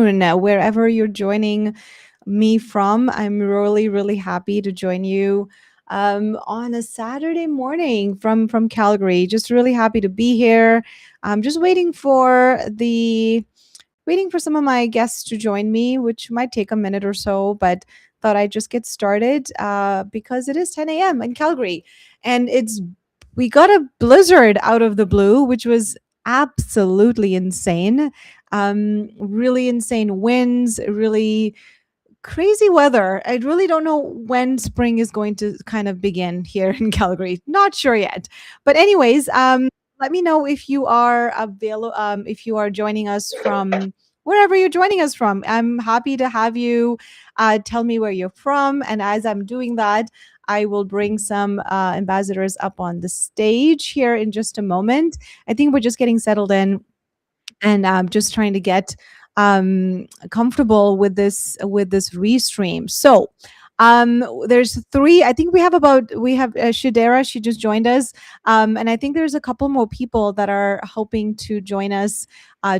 afternoon, wherever you're joining me from. I'm really, really happy to join you on a Saturday morning from Calgary. Just really happy to be here. I'm just waiting for some of my guests to join me, which might take a minute or so, but thought I'd just get started because it is 10 a.m. in Calgary, and it's we got a blizzard out of the blue, which was absolutely insane. Really insane winds, really crazy weather. I really don't know when spring is going to kind of begin here in Calgary. Not sure yet. But anyways, let me know if you are available, if you are joining us from wherever you're joining us from. I'm happy to have you tell me where you're from. And as I'm doing that, I will bring some ambassadors up on the stage here in just a moment. I think we're just getting settled in and just trying to get comfortable with this restream. So there's three. I think we have Shidera. She just joined us, and I think there's a couple more people that are hoping to join us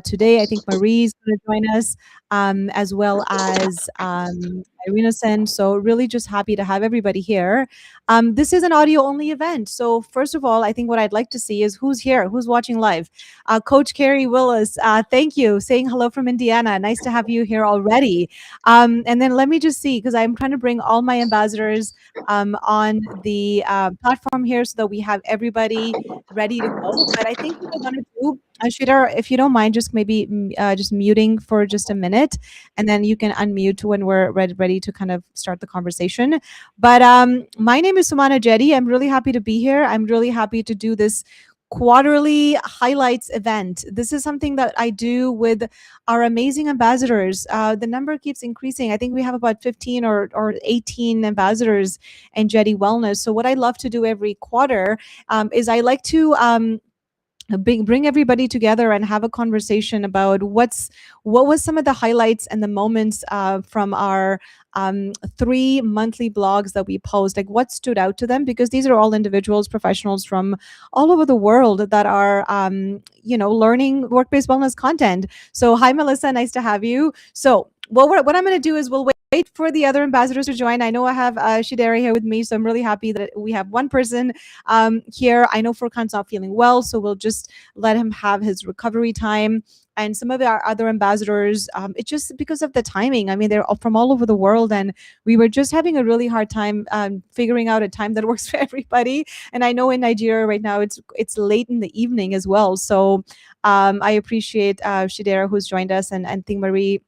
today. I think Marie's going to join us, as well as Irina Sen. So really just happy to have everybody here. This is an audio only event. So first of all, I think what I'd like to see is who's here, who's watching live. Coach Carrie Willis, thank you. Saying hello from Indiana. Nice to have you here already. And then let me just see, because I'm trying to bring all my ambassadors on the platform here so that we have everybody ready to go. But I think what I want to do, Shidar, if you don't mind, just maybe just muting for just a minute, and then you can unmute when we're ready to kind of start the conversation. But my name is Sumana Jetty. I'm really happy to be here. I'm really happy to do this quarterly highlights event. This is something that I do with our amazing ambassadors. The number keeps increasing. I think we have about 15 or 18 ambassadors in Jetty Wellness. So what I love to do every quarter is I like to bring everybody together and have a conversation about what was some of the highlights and the moments from our 3 monthly blogs that we post, like what stood out to them, because these are all individuals, professionals from all over the world that are learning work-based wellness content. So hi Melissa, nice to have you. So what I'm going to do is we'll wait for the other ambassadors to join. I know I have Shidera here with me, so I'm really happy that we have one person here. I know Furkan's not feeling well, so we'll just let him have his recovery time. And some of our other ambassadors, it's just because of the timing. I mean, they're all from all over the world, and we were just having a really hard time figuring out a time that works for everybody. And I know in Nigeria right now, it's late in the evening as well. So I appreciate Shidera who's joined us, and Thing Marie.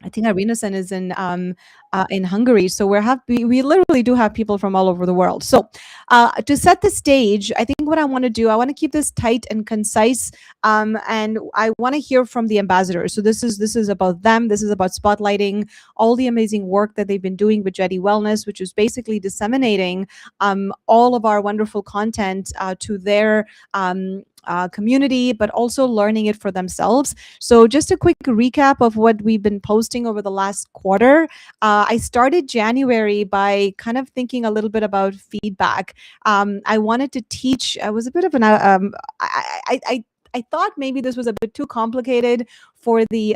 I think Arinasen is in Hungary. So we literally do have people from all over the world. So to set the stage, I think what I want to do, I want to keep this tight and concise, and I want to hear from the ambassadors. So this is about them. This is about spotlighting all the amazing work that they've been doing with Jetty Wellness, which is basically disseminating all of our wonderful content to their community, but also learning it for themselves. So just a quick recap of what we've been posting over the last quarter. I started January by kind of thinking a little bit about feedback. I wanted to teach. I was a bit of an I thought maybe this was a bit too complicated for the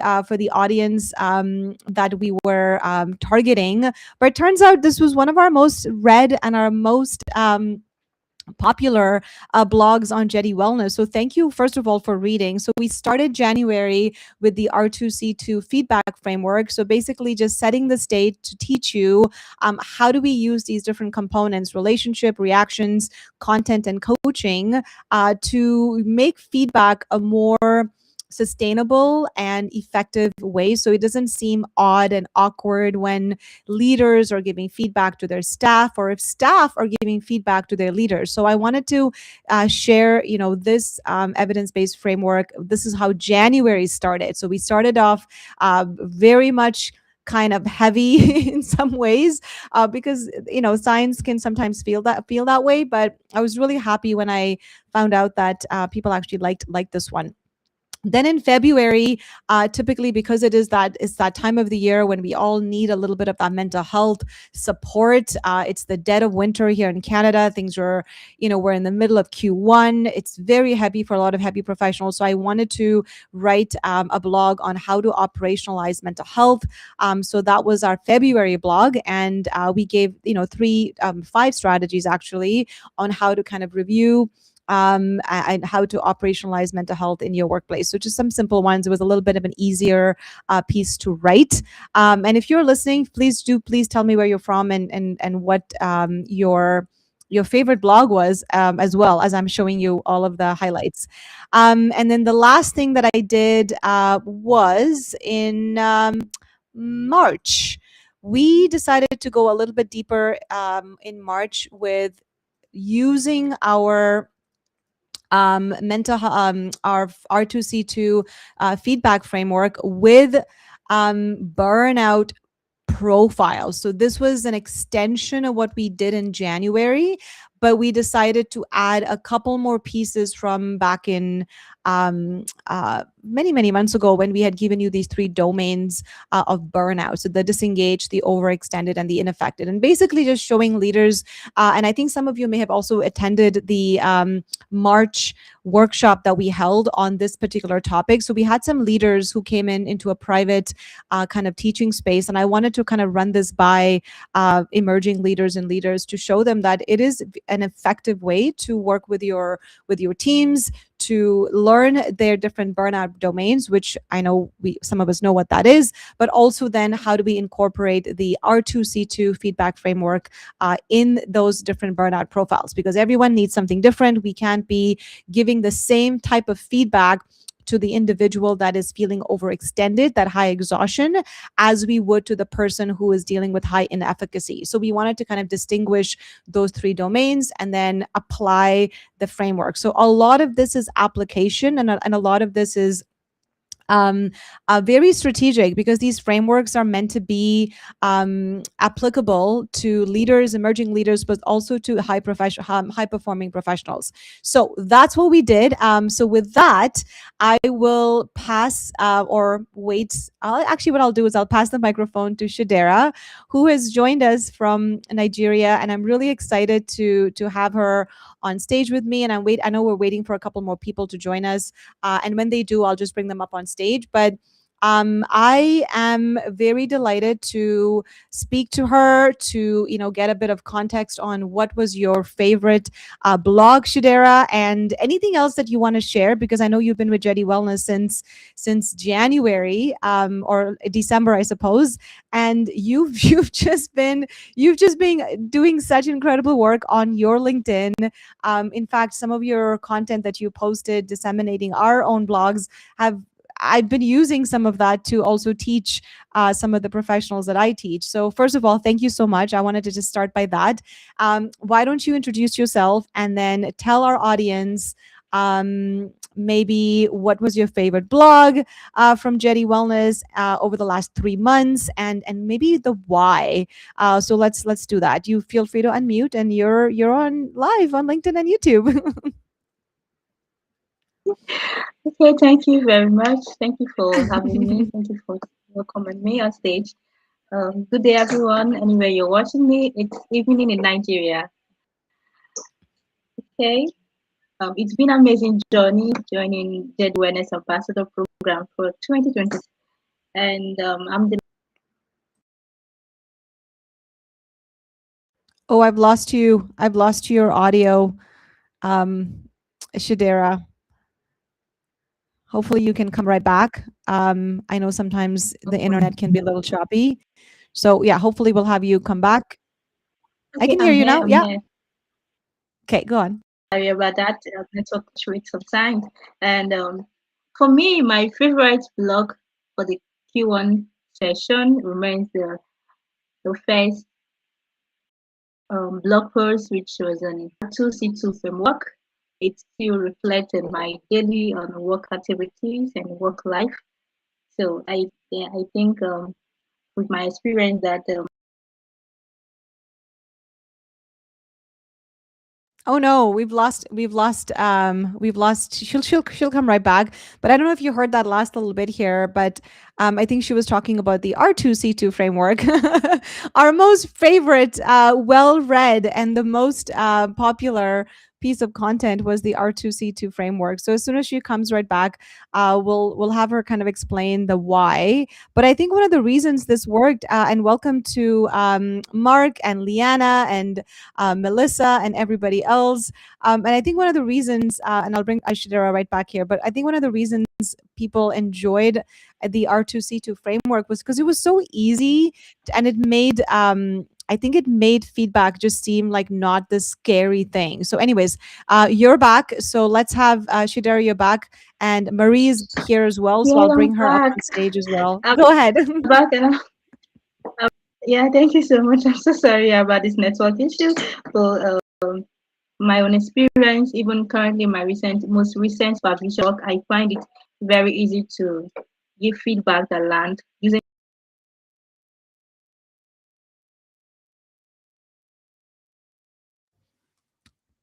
audience that we were targeting, but it turns out this was one of our most read and our most popular blogs on Jetty Wellness. So thank you, first of all, for reading. So we started January with the R2C2 feedback framework. So basically just setting the stage to teach you how do we use these different components, relationship, reactions, content, and coaching to make feedback a more sustainable and effective way, so it doesn't seem odd and awkward when leaders are giving feedback to their staff, or if staff are giving feedback to their leaders. So I wanted to share this evidence-based framework. This is how January started. So we started off very much kind of heavy in some ways, because science can sometimes feel that way, but I was really happy when I found out that people actually liked this one. Then in February, typically because it's that time of the year when we all need a little bit of that mental health support. It's the dead of winter here in Canada. Things are, we're in the middle of Q1. It's very heavy for a lot of heavy professionals. So I wanted to write a blog on how to operationalize mental health. So that was our February blog, and we gave five strategies actually on how to kind of review and how to operationalize mental health in your workplace. So just some simple ones. It was a little bit of an easier piece to write. And if you're listening, please tell me where you're from and what your favorite blog was, as well as I'm showing you all of the highlights. And then the last thing that I did was in March. We decided to go a little bit deeper in March with using our our R2C2 feedback framework with burnout profiles. So this was an extension of what we did in January, but we decided to add a couple more pieces from back in many months ago when we had given you these three domains of burnout. So the disengaged, the overextended, and the ineffective, and basically just showing leaders. And I think some of you may have also attended the March workshop that we held on this particular topic. So we had some leaders who came into a private kind of teaching space, and I wanted to kind of run this by emerging leaders and leaders to show them that it is an effective way to work with your teams, to learn their different burnout domains, which I know some of us know what that is, but also then how do we incorporate the R2C2 feedback framework in those different burnout profiles, because everyone needs something different. We can't be giving the same type of feedback to the individual that is feeling overextended, that high exhaustion, as we would to the person who is dealing with high inefficacy. So we wanted to kind of distinguish those three domains and then apply the framework. So a lot of this is application, and a lot of this is very strategic, because these frameworks are meant to be applicable to leaders, emerging leaders, but also to high performing professionals. So that's what we did. So with that, I will pass or wait. Actually, what I'll do is I'll pass the microphone to Shidera, who has joined us from Nigeria, and I'm really excited to have her on stage with me. And I know we're waiting for a couple more people to join us. And when they do, I'll just bring them up on stage. But I am very delighted to speak to her, to get a bit of context on what was your favorite blog, Shidera, and anything else that you want to share, because I know you've been with Jetty Wellness since January or December, I suppose, and you've just been doing such incredible work on your LinkedIn. In fact, some of your content that you posted disseminating our own blogs I've been using some of that to also teach some of the professionals that I teach. So first of all, thank you so much. I wanted to just start by that. Why don't you introduce yourself and then tell our audience maybe what was your favorite blog from Jetty Wellness over the last 3 months, and maybe the why. So let's do that. You feel free to unmute, and you're on live on LinkedIn and YouTube. Okay, thank you very much. Thank you for having me. Thank you for welcoming me on stage. Good day, everyone. Anywhere you're watching me, it's evening in Nigeria. Okay. It's been an amazing journey joining Jetty Wellness Ambassador Program for 2020, and I'm Oh, I've lost you. I've lost your audio, Shidera. Hopefully you can come right back. I know sometimes the internet can be a little choppy. So yeah, hopefully we'll have you come back. I okay. can hear you now. I'm Yeah. here. Okay, go on. Sorry about that. Network with some time. And for me, my favorite blog for the Q1 session remains the first blog post, which was an R2C2 framework. It still reflected my daily work activities and work life. So I think with my experience that Oh no, we've lost she'll come right back. But I don't know if you heard that last little bit here, but I think she was talking about the R2C2 framework. Our most favorite, well read, and the most popular piece of content was the R2C2 framework. So as soon as she comes right back, we'll have her kind of explain the why. But I think one of the reasons this worked, and welcome to Mark and Liana and Melissa and everybody else. And I think one of the reasons, and I'll bring Aishadera right back here, but I think one of the reasons people enjoyed the R2C2 framework was because it was so easy, and it made I think it made feedback just seem like not this scary thing. So, anyways, you're back. So let's have Shidera, you're back, and Marie's here as well. So Yeah, I'll I'm bring her up back. on stage as well. I'm Go ahead. back and yeah, thank you so much. I'm so sorry about this network issue. But my own experience, even currently my most recent supervision work, I find it very easy to give feedback that land using.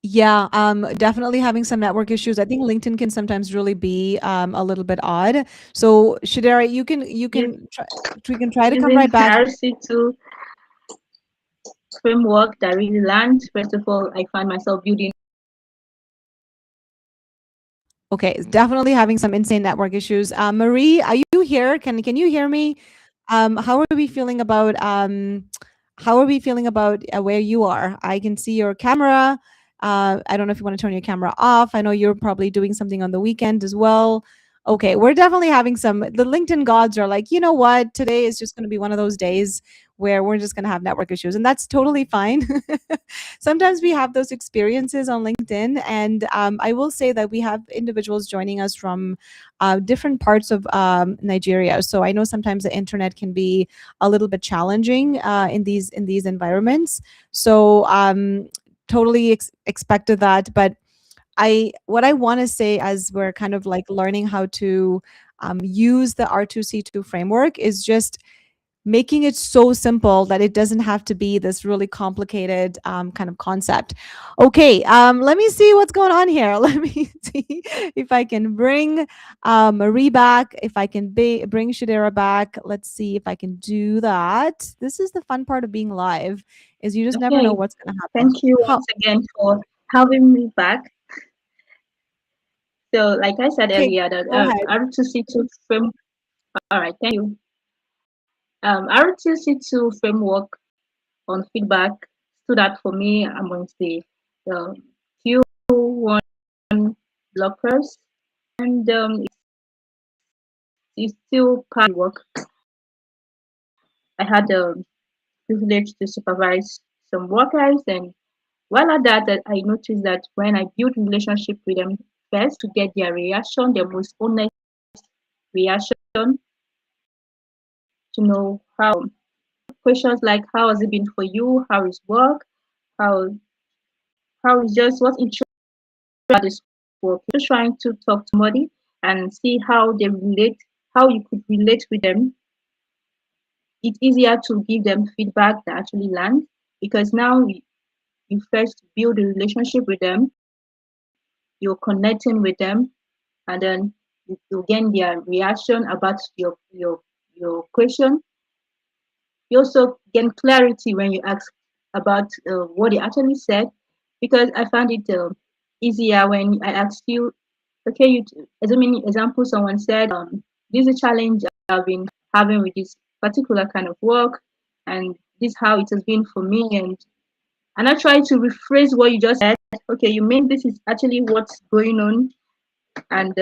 Yeah, definitely having some network issues. I think LinkedIn can sometimes really be a little bit odd. So Shidera, we can try to come Using right back. RC2 framework that really land. First of all, I find myself building. Okay, definitely having some insane network issues. Marie, are you here? Can you hear me? How are we feeling about where you are? I can see your camera. I don't know if you want to turn your camera off. I know you're probably doing something on the weekend as well. Okay, we're definitely having some. The LinkedIn gods are like, you know what? Today is just going to be one of those days where we're just going to have network issues, and that's totally fine. Sometimes we have those experiences on LinkedIn, and I will say that we have individuals joining us from different parts of Nigeria. So I know sometimes the internet can be a little bit challenging in these environments. So totally expected that, but what I want to say as we're kind of like learning how to use the R2C2 framework is just making it so simple that it doesn't have to be this really complicated kind of concept. Okay, let me see what's going on here. Let me see if I can bring Marie back, if I can bring Shadera back. Let's see if I can do that. This is the fun part of being live, is you just never know Okay, what's going to happen. thank you How, once again for having me back. So, like I said okay, earlier, that go ahead. R2C2 framework. All right, thank you. R2C2 framework on feedback stood out for me amongst the Q1 blockers, and it's still part of the work. I had the privilege to supervise some workers, and while at that, I noticed that when I build relationship with them first to get their reaction, their most honest reaction, to know how questions like how has it been for you, how is work, how how is just what interests about this work. Just trying to talk to somebody and see how they relate, how you could relate with them. It's easier to give them feedback that actually lands because now you first build a relationship with them, you're connecting with them, and then you gain their reaction about your question. You also gain clarity when you ask about what they actually said, because I found it easier when I asked you, okay, as a mini example, someone said, this is a challenge I've been having with this particular kind of work, and this is how it has been for me, and I try to rephrase what you just said. Okay, you mean this is actually what's going on, and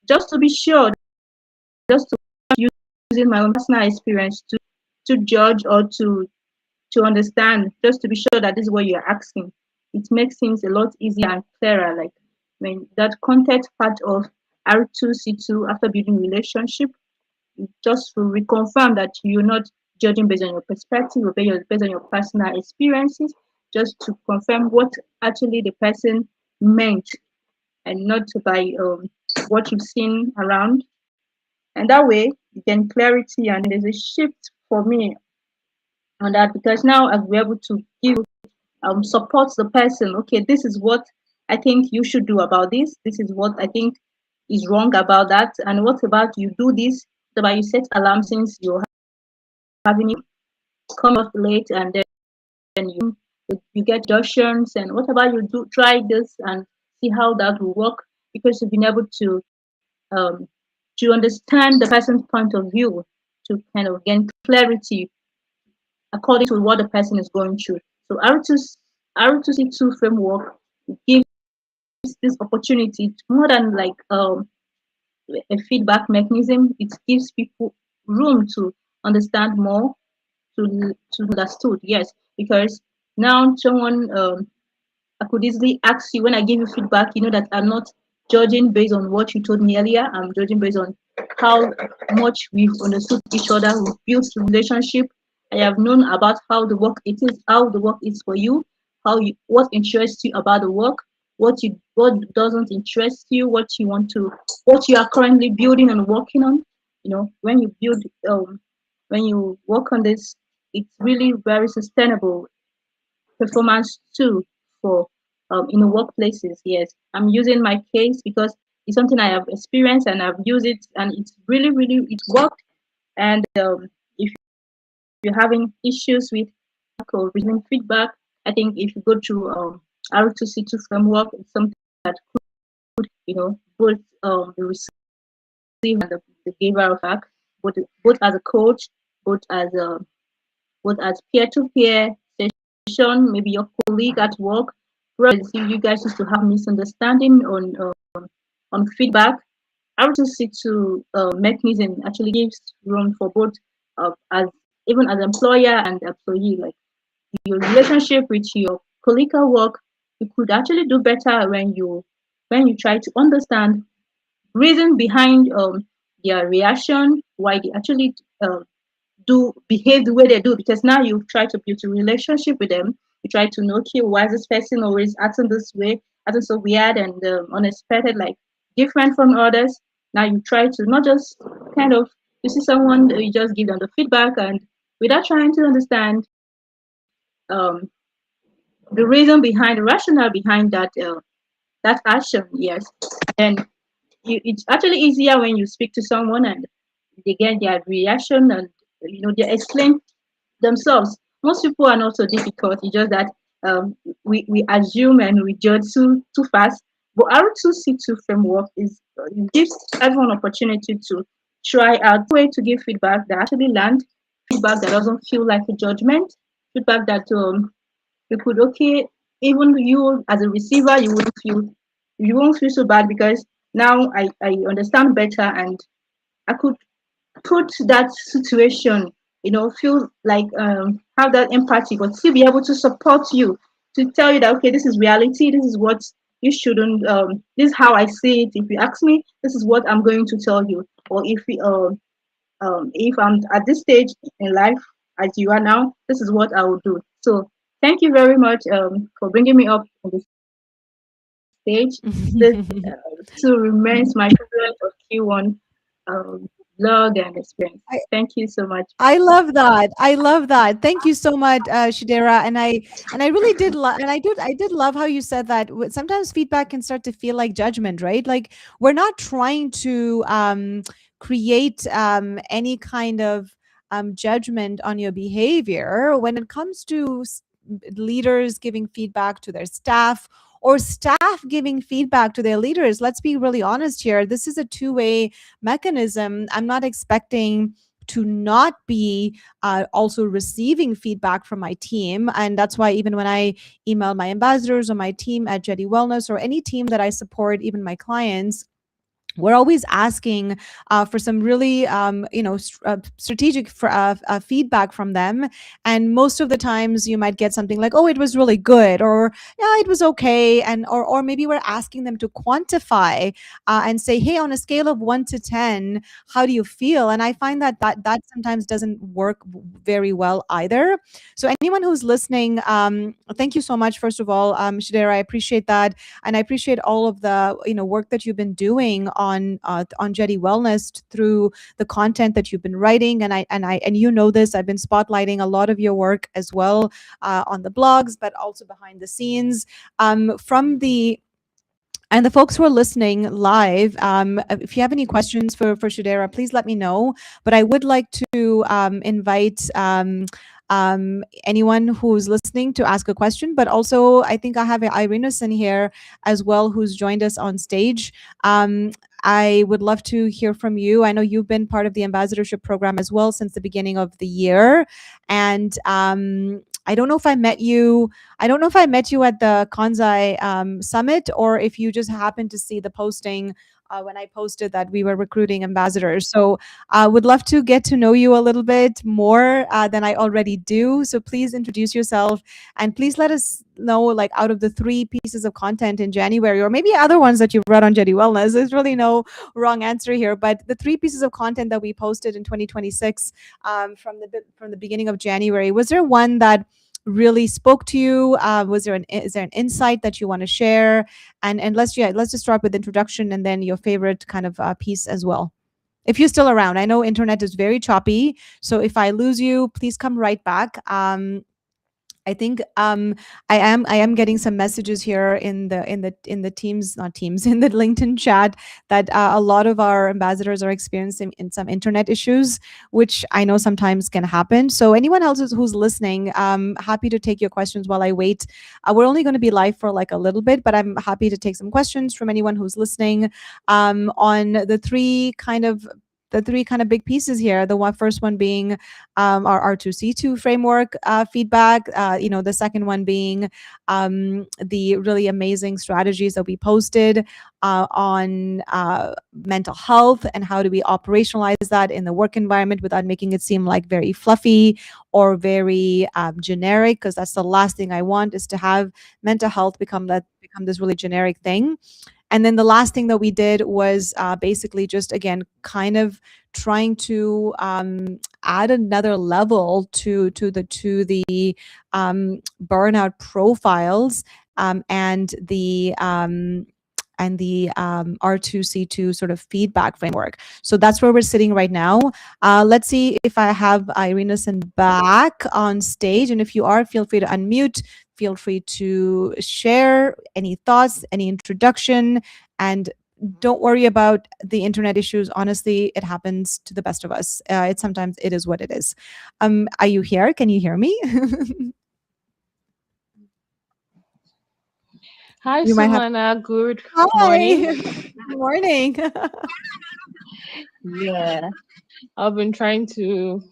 just to be sure, just to using my own personal experience to judge or to understand, just to be sure that this is what you're asking. It makes things a lot easier and clearer. Like when that context part of R2C2 after building relationship, just to reconfirm that you're not judging based on your perspective or based on your personal experiences, just to confirm what actually the person meant and not by what you've seen around. And that way, you gain clarity, and there's a shift for me on that because now I'll be able to give supports the person. Okay, this is what I think you should do about this. This is what I think is wrong about that. And what about you do this? What about you set alarm since you're having it come up late and then you get suggestions, and what about you do try this and see how that will work, because you've been able um, to understand the person's point of view, to kind of gain clarity according to what the person is going through. So R2C2 framework gives this opportunity more than like a feedback mechanism. It gives people room to understand more, to understood. Yes, because now someone I could easily ask you when I give you feedback, you know that I'm not judging based on what you told me earlier. I'm judging based on how much we've understood each other, we've built a relationship. I have known about how the work it is, how the work is for you, what interests you about the work, what doesn't interest you, what you are currently building and working on. You know, when you work on this, it's really very sustainable performance too for in the workplaces. Yes, I'm using my case because it's something I have experienced and I've used it, and it's really it worked. And if you're having issues with or receiving feedback, I think if you go through R2C2 framework, it's something that could, you know, both the receiver and the giver of feedback, both as a coach, both as a both as peer-to-peer session, maybe your colleague at work. Whereas if you guys used to have misunderstanding on feedback, R2C2 mechanism actually gives room for both as even as employer and employee. Like your relationship with your colleague at work, you could actually do better when you try to understand reason behind their reaction, why they actually do behave the way they do, because now you try to build a relationship with them. You try to know, okay, why is this person always acting this way, acting so weird and unexpected, like different from others. Now you try to not just kind of you see someone, you just give them the feedback, and without trying to understand um, the reason behind the rationale behind that action. Yes, and it's actually easier when you speak to someone and they get their reaction, and they explain themselves. Most people are not so difficult. It's just that we assume and we judge too fast. But R2C2 framework it gives everyone opportunity to try out way to give feedback that actually land, feedback that doesn't feel like a judgment, feedback that you could okay, even you as a receiver, you won't feel so bad because now I understand better, and I could put that situation, feel like have that empathy, but still be able to support you, to tell you that okay, this is reality, this is what you shouldn't, this is how I see it. If you ask me, this is what I'm going to tell you. Or if I'm at this stage in life as you are now, this is what I will do. So thank you very much for bringing me up on this stage. This still remains my favorite of Q1 blog and experience. Thank you so much. I love that. I love that. Thank you so much, Shidera. And I really did love, and I did love how you said that sometimes feedback can start to feel like judgment, right? Like we're not trying to create any kind of judgment on your behavior when it comes to leaders giving feedback to their staff or staff giving feedback to their leaders. Let's be really honest here. This is a two-way mechanism. I'm not expecting to not be also receiving feedback from my team. And that's why even when I email my ambassadors or my team at Jetty Wellness or any team that I support, even my clients, we're always asking for some really strategic feedback from them, and most of the times you might get something like, oh, it was really good, or yeah, it was okay, and or maybe we're asking them to quantify and say, hey, on a scale of 1 to 10, how do you feel? And I find that sometimes doesn't work very well either. So anyone who's listening, thank you so much, first of all, Shidera. I appreciate that, and I appreciate all of the work that you've been doing on Jetty Wellness through the content that you've been writing, and you know this. I've been spotlighting a lot of your work as well on the blogs, but also behind the scenes. From the and the folks who are listening live, if you have any questions for Shudera, please let me know. But I would like to invite anyone who's listening to ask a question. But also, I think I have Irenas in here as well, who's joined us on stage. I would love to hear from you. I know you've been part of the ambassadorship program as well since the beginning of the year, and I don't know if I met you. I don't know if I met you at the Kanzai summit, or if you just happened to see the posting when I posted that we were recruiting ambassadors. So I would love to get to know you a little bit more than I already do. So please introduce yourself, and please let us know, like, out of the 3 pieces of content in January, or maybe other ones that you've read on Jetty Wellness. There's really no wrong answer here, but the 3 pieces of content that we posted in 2026 from the beginning of January, was there one that really spoke to you? Is there an insight that you want to share? And let's just start with introduction and then your favorite kind of piece as well. If you're still around, I know internet is very choppy, so if I lose you, please come right back. I think I am getting some messages here in the Teams, not Teams, in the LinkedIn chat, that a lot of our ambassadors are experiencing in some internet issues, which I know sometimes can happen. So anyone else who's listening, happy to take your questions while I wait. We're only going to be live for like a little bit, but I'm happy to take some questions from anyone who's listening on the three kind of big pieces here. First one being our R2C2 framework feedback. The second one being the really amazing strategies that we posted on mental health, and how do we operationalize that in the work environment without making it seem like very fluffy or very generic, because that's the last thing I want, is to have mental health become this really generic thing. And then the last thing that we did was basically just, again, kind of trying to add another level to the burnout profiles and the R2C2 sort of feedback framework. So that's where we're sitting right now. Let's see if I have Irenason back on stage. And if you are, feel free to unmute. Feel free to share any thoughts, any introduction, and don't worry about the internet issues. Honestly, it happens to the best of us. Sometimes it is what it is. Are you here? Can you hear me? Hi, You might have. Sumana. Good Hi. morning. Good morning. Yeah, I've been trying to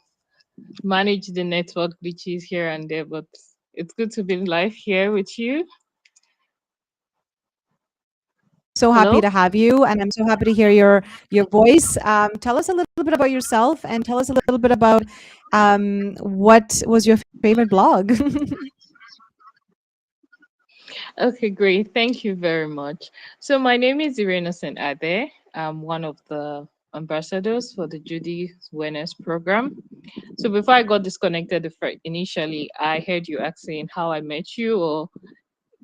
manage the network glitches here and there, but it's good to be live here with you. So happy Hello? to have you, and I'm so happy to hear your voice. Tell us a little bit about yourself, and tell us a little bit about what was your favorite blog. Okay, great. Thank you very much. So, my name is Irena St. Ade. I'm one of the ambassadors for the Judy Wellness program. So, before I got disconnected initially, I heard you asking how I met you, or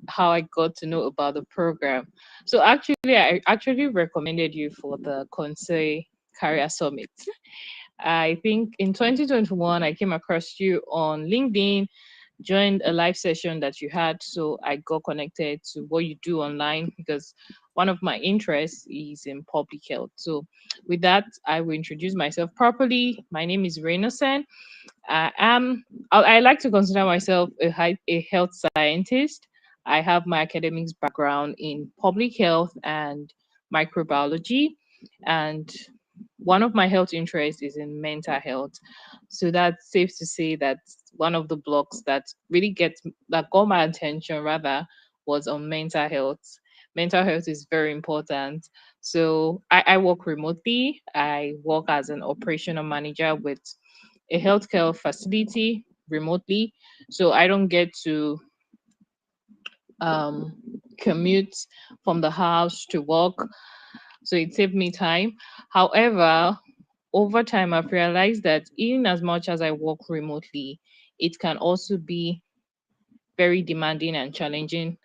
how I got to know about the program. So actually, I actually recommended you for the Conseil Career Summit. I think in 2021, I came across you on LinkedIn, joined a live session that you had. So I got connected to what you do online, because one of my interests is in public health. So with that, I will introduce myself properly. My name is Reina Sen. I am. I like to consider myself a health scientist. I have my academics background in public health and microbiology, and one of my health interests is in mental health. So that's safe to say that one of the blocks that got my attention rather was on mental health. Mental health is very important. So I work remotely. I work as an operational manager with a healthcare facility remotely. So I don't get to um, commute from the house to work. So it saved me time. However, over time, I've realized that even as much as I work remotely, it can also be very demanding and challenging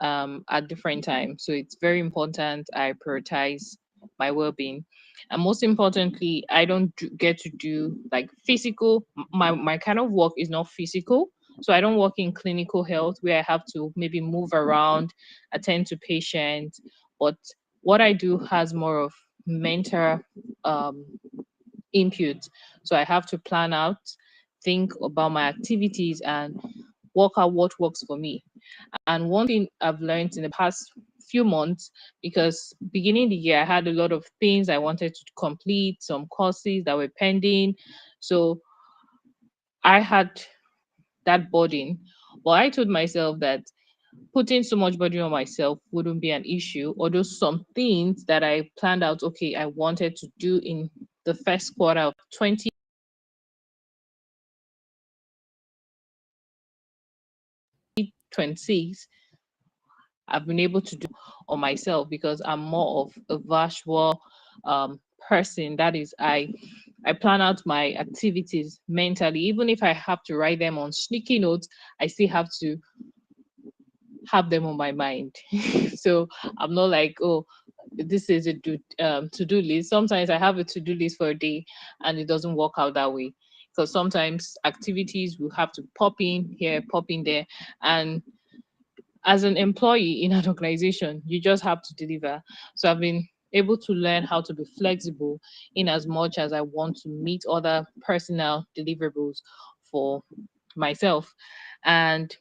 at different times. So it's very important I prioritize my well-being. And most importantly, I don't get to do like physical. My kind of work is not physical, so I don't work in clinical health where I have to maybe move around, attend to patients. But what I do has more of mental um, input. So I have to plan out, think about my activities, and work out what works for me. And one thing I've learned in the past few months, because beginning the year I had a lot of things I wanted to complete, some courses that were pending. So I had that burden. But I told myself that putting so much burden on myself wouldn't be an issue, although some things that I planned out, okay, I wanted to do in the first quarter of 2026, I've been able to do on myself because I'm more of a visual person. That is, I plan out my activities mentally, even if I have to write them on sticky notes. I still have to have them on my mind. So I'm not like, oh, this is a to-do list. Sometimes I have a to-do list for a day and it doesn't work out that way. Because sometimes activities will have to pop in here, pop in there. And as an employee in an organization, you just have to deliver. So I've been able to learn how to be flexible in as much as I want to meet other personal deliverables for myself. And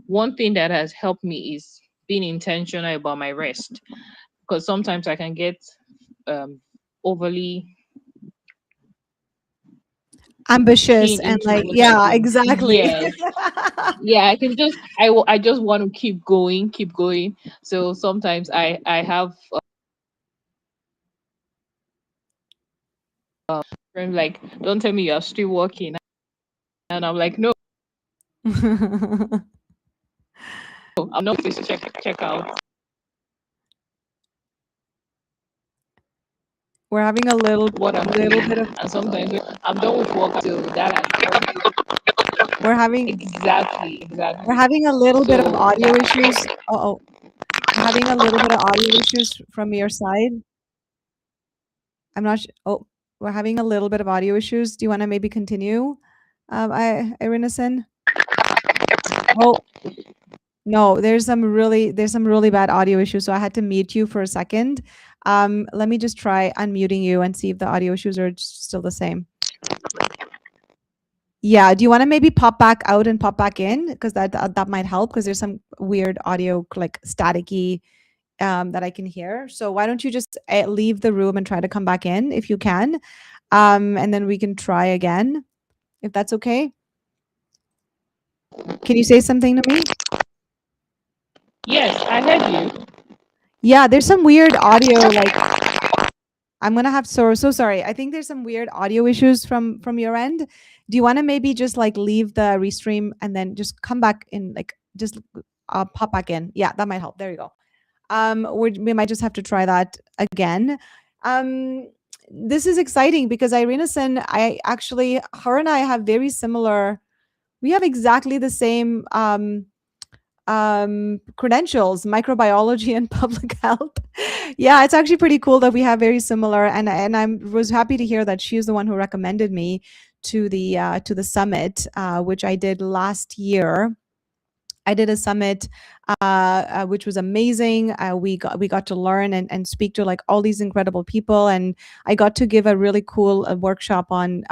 one thing that has helped me is being intentional about my rest, because sometimes I can get overly Ambitious keen and into like, what I yeah, do. exactly. Yes, yeah, I can just I just want to keep going. So sometimes I have friends like, don't tell me you're still working, and I'm like, no, I'm not. Please check out We're having a what I'm little bit doing, of and sometimes I'm done with work till that. we're having we're Exactly. having a little bit of So audio issues. Oh, we're having a little bit of audio issues from your side. I'm not oh, we're having a little bit of audio issues. Do you want to maybe continue? Irinason? Oh, no, there's some really bad audio issues, so I had to mute you for a second. Let me just try unmuting you and see if the audio issues are still the same. Yeah, do you wanna maybe pop back out and pop back in? Because that might help. Because there's some weird audio, like, staticky, that I can hear. So why don't you just, leave the room and try to come back in if you can, and then we can try again, if that's okay? Can you say something to me? yes, I heard you. Yeah, there's some weird audio, like I'm gonna have so sorry. I think there's some weird audio issues from your end. Do you wanna maybe just, like, leave the restream and then just come back in, like, just, pop back in? Yeah, that might help. There you go. We might just have to try that again. Um, this is exciting because Irinason, I actually her and I have very similar we have exactly the same, credentials, microbiology and public health. Yeah, it's actually pretty cool that we have very similar, and I was happy to hear that she's the one who recommended me to the summit, which I did last year. I did a summit, which was amazing. We got to learn and speak to, like, all these incredible people, and I got to give a really cool workshop on,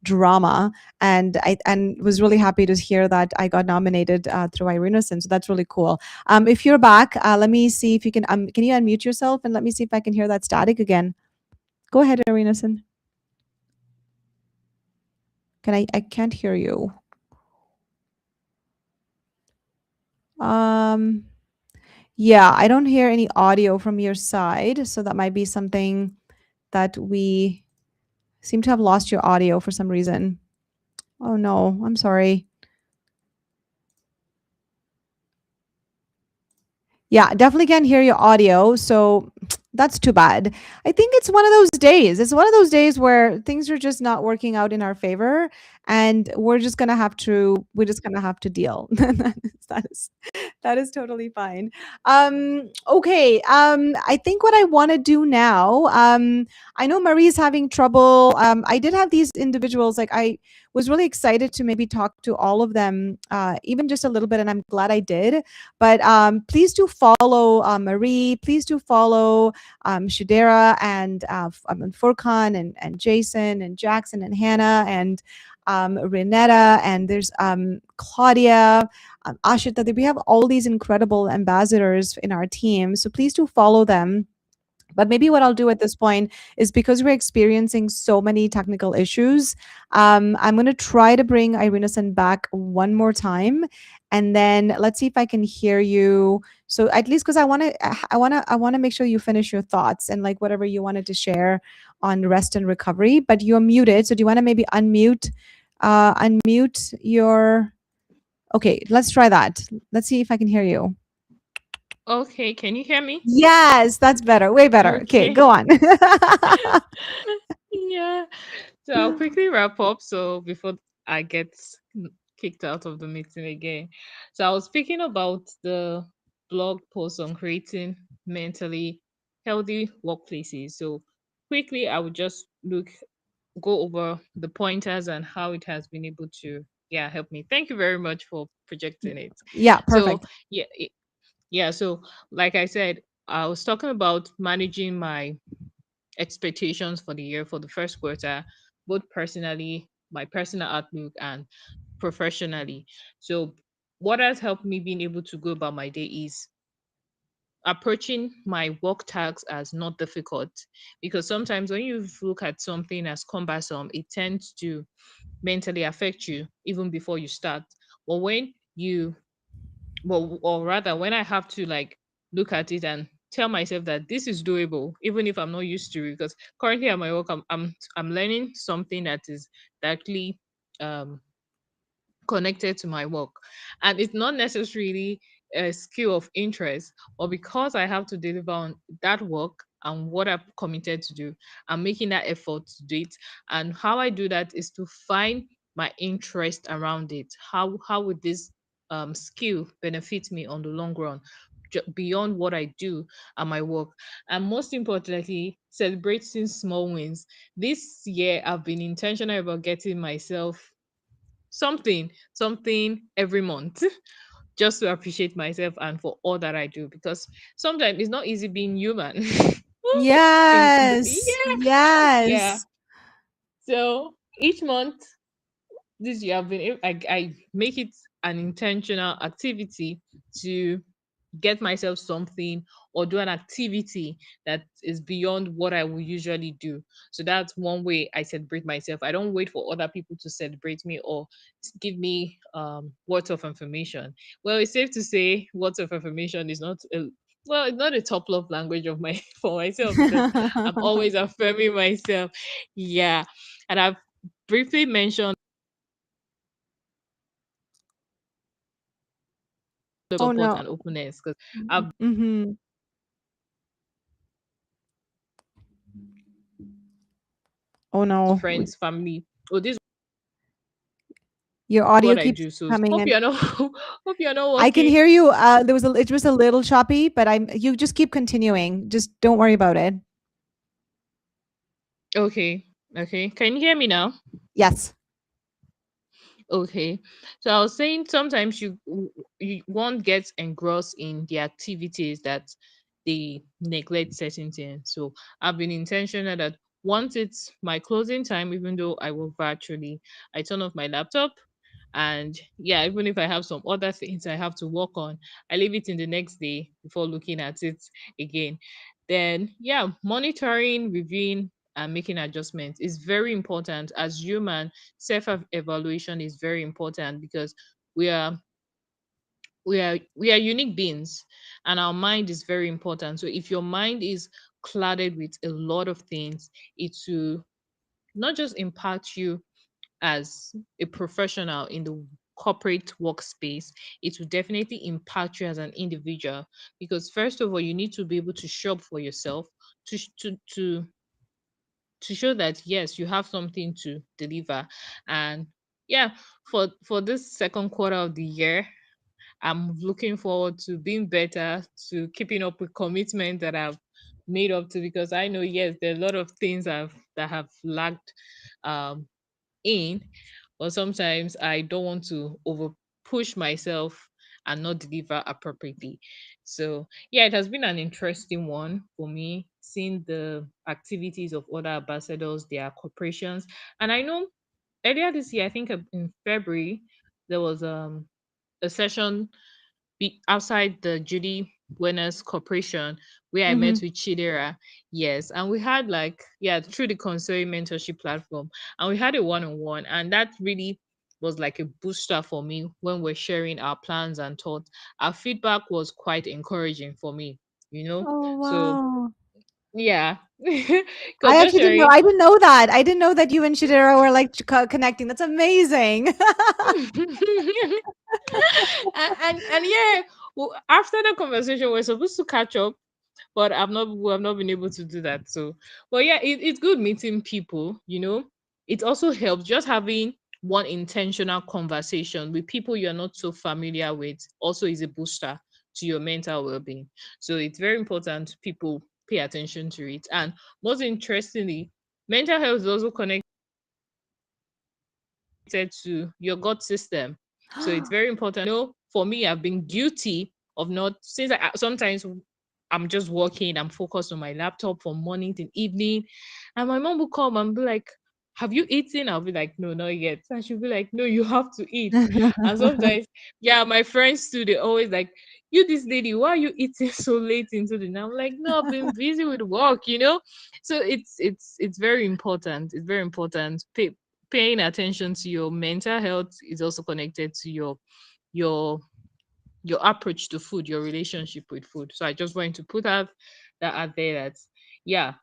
drama, and I was really happy to hear that I got nominated, through Irinason. So that's really cool. If you're back, let me see if you can you unmute yourself and let me see if I can hear that static again. Go ahead, Irinason. I can't hear you. Um, Yeah, I don't hear any audio from your side, so that might be something that we seem to have lost your audio for some reason. Oh no, I'm sorry. Yeah, definitely can't hear your audio, so that's too bad. I think it's one of those days. It's one of those days where things are just not working out in our favor, and we're just gonna have to deal. That is That is totally fine. Okay. I think what I want to do now, I know Marie's having trouble. I did have these individuals, like I was really excited to maybe talk to all of them, even just a little bit, and I'm glad I did. But please do follow Marie. Please do follow Shadera and Furkan and Jason and Jackson and Hannah and Renetta, and there's Claudia, Ashita. We have all these incredible ambassadors in our team. So please do follow them. But maybe what I'll do at this point is, because we're experiencing so many technical issues, I'm going to try to bring Irina-san back one more time, and then let's see if I can hear you. So at least, because I want to make sure you finish your thoughts and like whatever you wanted to share on rest and recovery. But you're muted, so do you want to maybe unmute your? Okay, let's try that. Let's see if I can hear you. Okay, can you hear me? Yes, that's better. Way better. Okay, Okay. go on. Yeah. So I'll quickly wrap up. So before I get kicked out of the meeting again. So I was speaking about the blog post on creating mentally healthy workplaces. So quickly I would just go over the pointers and how it has been able to help me. Thank you very much for projecting it. Yeah, So perfect. yeah, so like I said, I was talking about managing my expectations for the year for the first quarter, both personally, my personal outlook, and professionally. So, what has helped me being able to go about my day is approaching my work tasks as not difficult, because sometimes when you look at something as cumbersome, it tends to mentally affect you even before you start. But when you well, or rather, when I have to like look at it and tell myself that this is doable, even if I'm not used to it, because currently at my work, I'm learning something that is directly um connected to my work, and it's not necessarily a skill of interest, or because I have to deliver on that work and what I've committed to do, I'm making that effort to do it. And how I do that is to find my interest around it. How would this skill benefit me on the long run, beyond what I do at my work? And most importantly, celebrating small wins. This year I've been intentional about getting myself something every month, just to appreciate myself and for all that I do, because sometimes it's not easy being human. Yes. Yeah, yeah. Yes. So each month this year I make it an intentional activity to get myself something, or do an activity that is beyond what I would usually do. So that's one way I celebrate myself. I don't wait for other people to celebrate me or give me words of information. Well, it's safe to say words of information is not it's not a top love language of my for myself, because I'm always affirming myself. Yeah. And I've briefly mentioned Oh support no. and openness, because I've Mhm. Oh no. friends, family. Oh, this is Your audio what I keeps do. So coming hope in. you're not hope you're not I can working. hear you. It was a little choppy, but you just keep continuing. Just don't worry about it. Okay. Okay. Can you hear me now? Yes. Okay. So I was saying sometimes you one gets engrossed in the activities that they neglect certain things. So I've been intentional that once it's my closing time, even though I work virtually, I turn off my laptop. And yeah, even if I have some other things I have to work on, I leave it in the next day before looking at it again. Then yeah, monitoring, reviewing, and making adjustments is very important. As human, self evaluation is very important, because we are we are unique beings, and our mind is very important. So if your mind is clouded with a lot of things, it will not just impact you as a professional in the corporate workspace, it will definitely impact you as an individual. Because first of all, you need to be able to show up for yourself, to sh- to show that yes, you have something to deliver. And yeah, for this second quarter of the year, I'm looking forward to being better, to keeping up with commitment that I've made up to, because I know, yes, there are a lot of things that have lagged um in, but sometimes I don't want to over push myself and not deliver appropriately. So yeah, it has been an interesting one for me, seeing the activities of other ambassadors, their corporations. And I know earlier this year, I think in February, there was a session outside the Judy Winners Corporation where I met Mhm. with Chidera. Yes. And we had like, yeah, through the Consori mentorship platform. And we had a one-on-one. And that really was like a booster for me when we're sharing our plans and thoughts. Our feedback was quite encouraging for me, you know? Oh, So wow. yeah. I Because just actually didn't know. sharing. I didn't know that. I didn't know that you and Shidera were like connecting. That's amazing. And yeah, well, after the conversation, we're supposed to catch up, but we have not been able to do that. So, but yeah, it's good meeting people, you know. It also helps just having one intentional conversation with people you're not so familiar with, also is a booster to your mental well-being. So it's very important people pay attention to it. And most interestingly, mental health is also connected to your gut system. So it's very important. You know, for me, I've been guilty of not, since sometimes I'm just working, I'm focused on my laptop from morning to evening. And my mom will come and be like, "Have you eaten?" I'll be like, "No, not yet." And she'll be like, "No, you have to eat." And sometimes, yeah, my friends too, they always like, "You, this lady, why are you eating so late into the night?" I'm like, "No, I've been busy with work, you know." So it's very important. It's very important. Paying attention to your mental health is also connected to your your approach to food, your relationship with food. So I just want to put out that out there that yeah,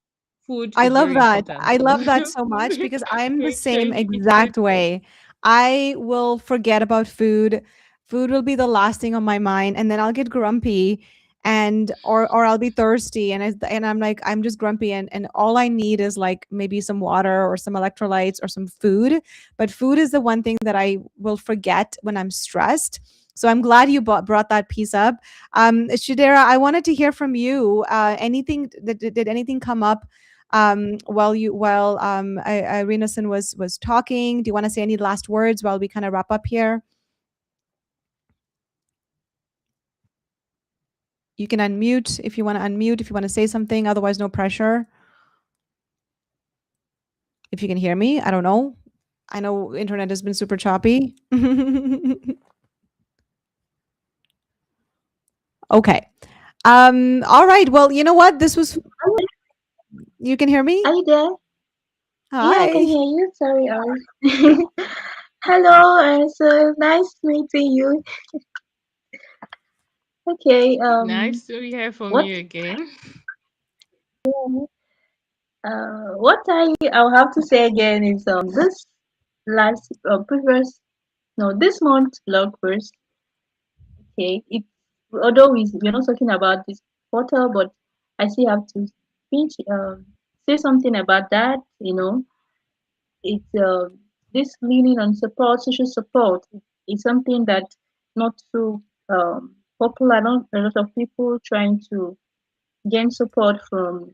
food I is love very that. important. I So love that so much because I'm the make sure same you eat it. exact way. I will forget about food. Food will be the last thing on my mind, and then I'll get grumpy, and or I'll be thirsty, and I'm like I'm just grumpy, and all I need is like maybe some water or some electrolytes or some food. But food is the one thing that I will forget when I'm stressed. So I'm glad you brought that piece up. Shidera, I wanted to hear from you. Anything did anything come up while Irenason was talking? Do you want to say any last words while we kind of wrap up here? You can unmute if you want to unmute, if you want to say something. Otherwise, no pressure. If you can hear me, I don't know. I know internet has been super choppy. Okay. All right. Well, you know what? This was. You can hear Are me? you there? Yeah, I can Hi. hear you. Sorry, I was. Hello, so nice meeting you. Okay, Nice to hear from what you again. what I'll have to say again is this last previous no this month blog post. Okay, it although we're not talking about this portal, but I still have to speak say something about that. You know, it's this leaning on support, social support is something that not so popular. Not a lot of people trying to gain support from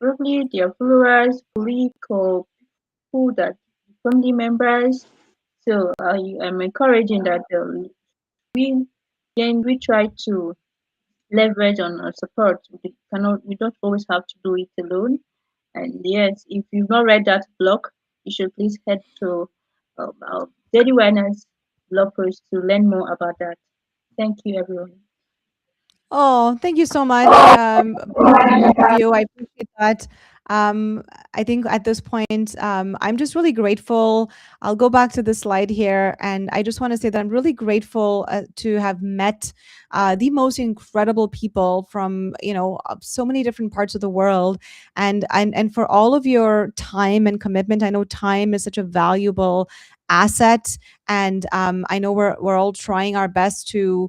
probably their followers, colleagues, or people that family members. So I am encouraging that we we try to leverage on our support. We don't always have to do it alone. And yes, if you've not read that blog, you should please head to our Daily Awareness blog post to learn more about that. Thank you, everyone. Oh, thank you so much, both of you. I appreciate that. Um, I think at this point, I'm just really grateful. I'll go back to the slide here, and I just want to say that I'm really grateful to have met the most incredible people from so many different parts of the world, and for all of your time and commitment. I know time is such a valuable asset, and I know we're all trying our best to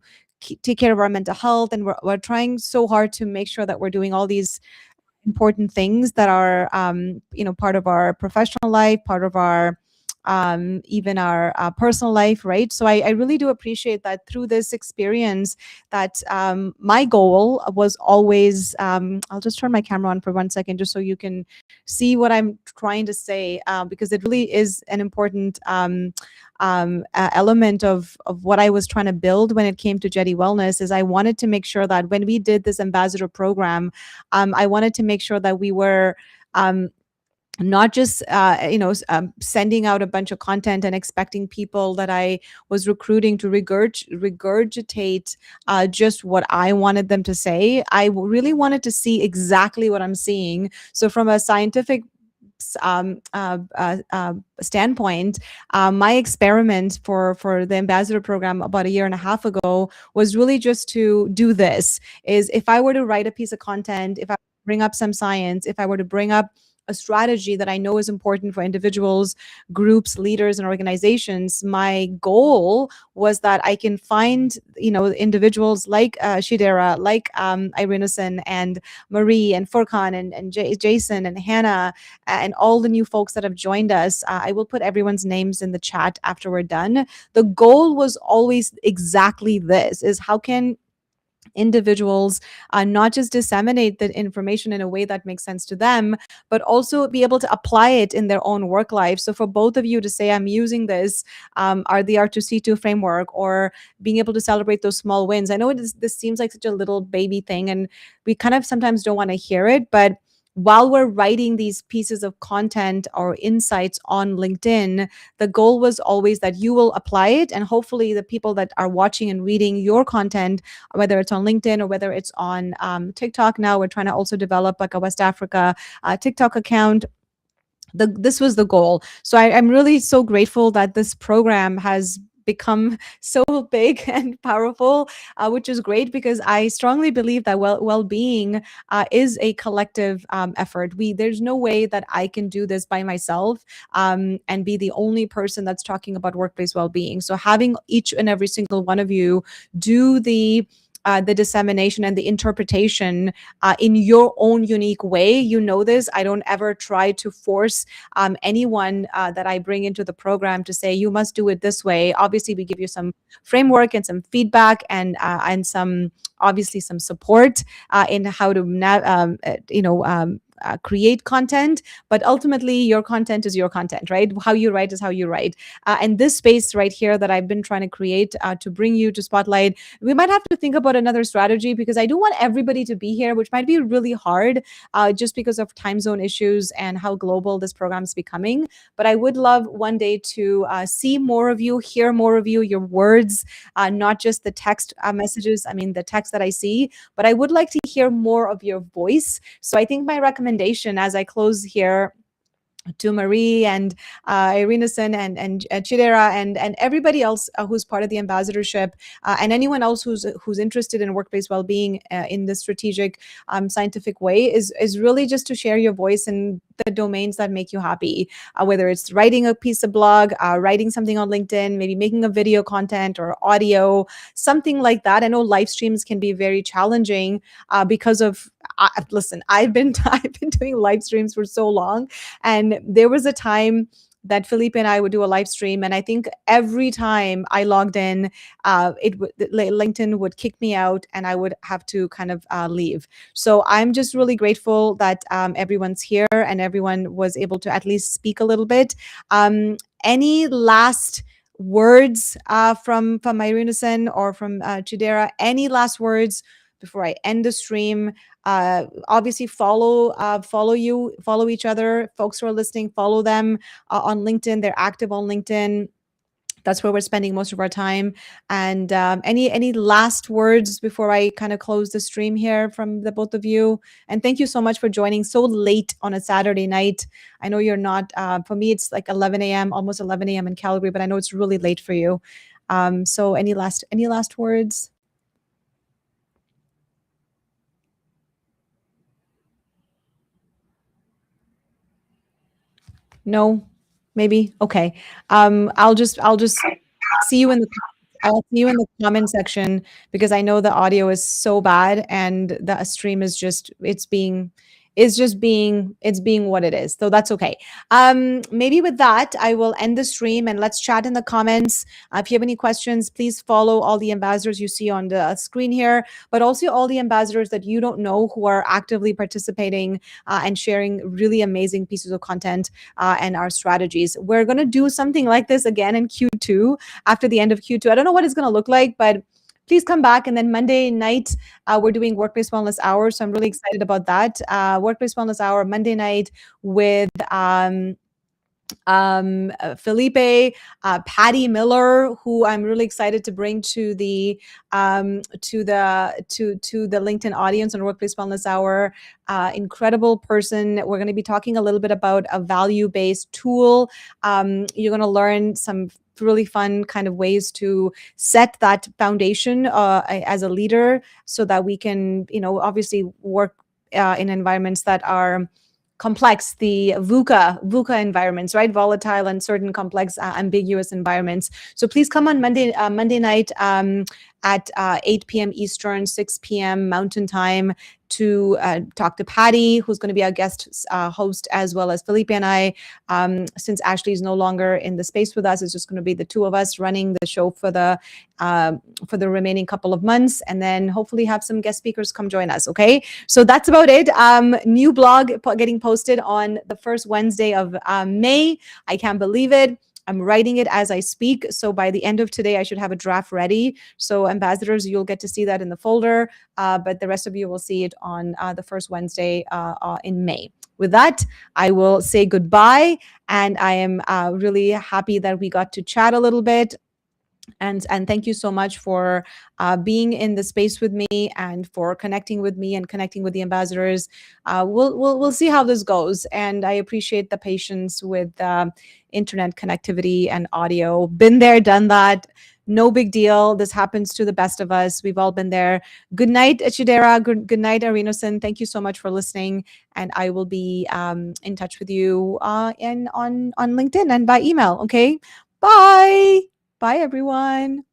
take care of our mental health, and we're trying so hard to make sure that we're doing all these important things that are part of our professional life, part of our even our personal life, right? So I really do appreciate that through this experience that my goal was always, I'll just turn my camera on for 1 second just so you can see what I'm trying to say, because it really is an important element of what I was trying to build when it came to Jetty Wellness. Is I wanted to make sure that when we did this ambassador program, I wanted to make sure that we were not just sending out a bunch of content and expecting people that I was recruiting to regurgitate just what I wanted them to say. I really wanted to see exactly what I'm seeing. So from a scientific standpoint, my experiment for the ambassador program about a year and a half ago was really just to do this. Is if I were to write a piece of content, if I bring up some science, if I were to bring up a strategy that I know is important for individuals, groups, leaders, and organizations, my goal was that I can find, individuals like Shidera, like Irinason and Marie and Furkan and Jason and Hannah and all the new folks that have joined us. I will put everyone's names in the chat after we're done. The goal was always exactly this: is how can individuals not just disseminate the information in a way that makes sense to them, but also be able to apply it in their own work life. So for both of you to say, I'm using this, are the R2C2 framework, or being able to celebrate those small wins. I know this seems like such a little baby thing, and we kind of sometimes don't want to hear it, but while we're writing these pieces of content or insights on LinkedIn, the goal was always that you will apply it, and hopefully the people that are watching and reading your content, whether it's on LinkedIn or whether it's on TikTok. Now we're trying to also develop like a West Africa TikTok account. This was the goal. So I'm really so grateful that this program has become so big and powerful, which is great, because I strongly believe that well-being is a collective effort. There's no way that I can do this by myself and be the only person that's talking about workplace well-being. So having each and every single one of you do the dissemination and the interpretation in your own unique way. You know this. I don't ever try to force anyone that I bring into the program to say, you must do it this way. Obviously, we give you some framework and some feedback and some, obviously, some support in how to create content, but ultimately your content is your content, right? How you write is how you write. And this space right here that I've been trying to create to bring you to Spotlight, we might have to think about another strategy, because I do want everybody to be here, which might be really hard just because of time zone issues and how global this program is becoming. But I would love one day to see more of you, hear more of you, your words, not just the text messages, the text that I see, but I would like to hear more of your voice. So I think my recommendation as I close here to Marie and Irinason and Chidera and everybody else who's part of the ambassadorship, and anyone else who's interested in workplace well-being in the strategic, scientific way, is really just to share your voice in the domains that make you happy, whether it's writing a piece of blog, writing something on LinkedIn, maybe making a video content or audio, something like that. I know live streams can be very challenging because of listen, I've been doing live streams for so long, and there was a time that Felipe and I would do a live stream, and I think every time I logged in, LinkedIn would kick me out, and I would have to kind of leave. So I'm just really grateful that everyone's here and everyone was able to at least speak a little bit. Any last words from Irinason or from Chidera? Any last words before I end the stream? Obviously follow each other. Folks who are listening, follow them on LinkedIn. They're active on LinkedIn. That's where we're spending most of our time. And any last words before I kind of close the stream here from the both of you? And thank you so much for joining so late on a Saturday night. I know you're not, for me, it's like 11 a.m., almost 11 a.m. in Calgary, but I know it's really late for you. So any last words? No, maybe. Okay. I'll just see you in the comment section, because I know the audio is so bad and the stream is just, it's being is just being what it is. So that's okay. Maybe with that, I will end the stream and let's chat in the comments. If you have any questions, please follow all the ambassadors you see on the screen here, but also all the ambassadors that you don't know who are actively participating and sharing really amazing pieces of content and our strategies. We're going to do something like this again in Q2 after the end of Q2. I don't know what it's going to look like, but please come back. And then Monday night, we're doing Workplace Wellness Hour. So I'm really excited about that. Workplace Wellness Hour, Monday night with Felipe, Patty Miller, who I'm really excited to bring to the LinkedIn audience on Workplace Wellness Hour. Incredible person. We're going to be talking a little bit about a value-based tool. You're going to learn some really fun kind of ways to set that foundation as a leader, so that we can, obviously work in environments that are complex, the VUCA environments, right? Volatile, uncertain, complex, ambiguous environments. So please come on Monday night at 8 p.m. Eastern, 6 p.m. Mountain Time to talk to Patty, who's going to be our guest host, as well as Felipe and I. Since Ashley is no longer in the space with us, it's just going to be the two of us running the show for the remaining couple of months, and then hopefully have some guest speakers come join us. Okay, so that's about it. New blog getting posted on the first Wednesday of May. I can't believe it. I'm writing it as I speak. So by the end of today, I should have a draft ready. So ambassadors, you'll get to see that in the folder, but the rest of you will see it on the first Wednesday in May. With that, I will say goodbye. And I am really happy that we got to chat a little bit. And thank you so much for being in the space with me and for connecting with me and connecting with the ambassadors. We'll see how this goes. And I appreciate the patience with internet connectivity and audio. Been there, done that. No big deal. This happens to the best of us. We've all been there. Good night, Chidera. Good night, Arinosan. Thank you so much for listening. And I will be in touch with you on LinkedIn and by email. Okay. Bye. Bye, everyone.